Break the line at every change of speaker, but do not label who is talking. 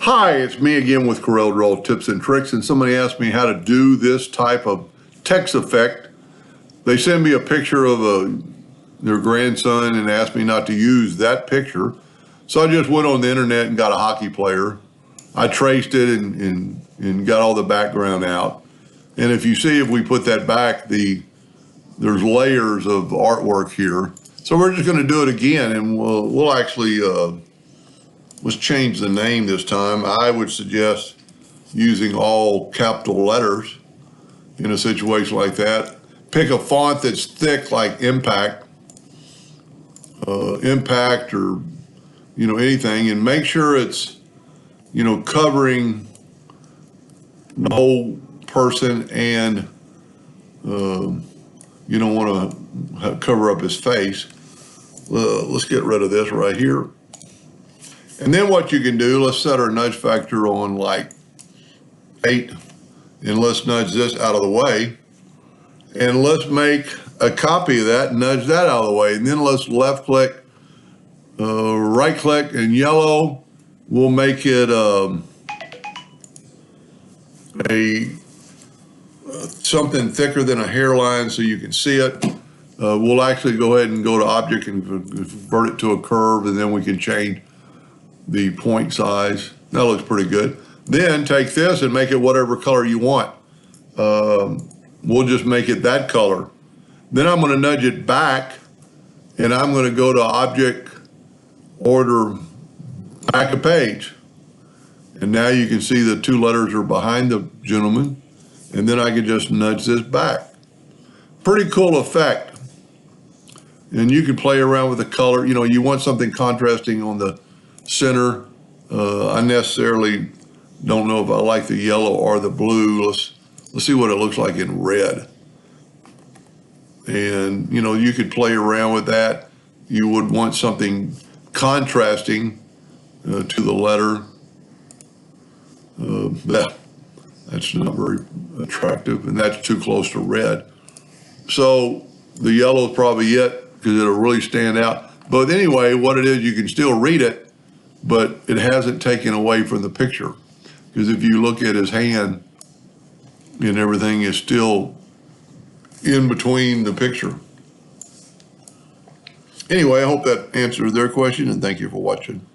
Hi, it's me again with Corel Draw Tips and Tricks, and somebody asked me how to do this type of text effect. They send me a picture of their grandson and asked me not to use that picture. So I just went on the internet and got a hockey player. I traced it and got all the background out. And if you see, if we put that back, there's layers of artwork here. So we're just going to do it again, and we'll actually let's change the name this time. I would suggest using all capital letters in a situation like that. Pick a font that's thick, like Impact, Impact, or anything, and make sure it's covering the whole person, and you don't want to cover up his face. Let's get rid of this right here. And then what you can do, let's set our nudge factor on like 8, and let's nudge this out of the way. And let's make a copy of that and nudge that out of the way. And then let's left click, right click, and yellow. We'll make it something thicker than a hairline so you can see it. We'll actually go ahead and go to object and convert it to a curve, and then we can change the point size. That looks pretty good. Then take this and make it whatever color you want. We'll just make it that color. Then I'm going to nudge it back, and I'm going to go to object, order, back a page. And now you can see the 2 letters are behind the gentleman, and then I can just nudge this back. Pretty cool effect. And you can play around with the color. You want something contrasting on the center. I necessarily don't know if I like the yellow or the blue. Let's see what it looks like in red. And you could play around with that. You would want something contrasting to the letter. That's not very attractive, and that's too close to red. So the yellow is probably it, because it'll really stand out. But anyway, what it is, you can still read it, but it hasn't taken away from the picture. Because if you look at his hand, and everything is still in between the picture. Anyway, I hope that answers their question, and thank you for watching.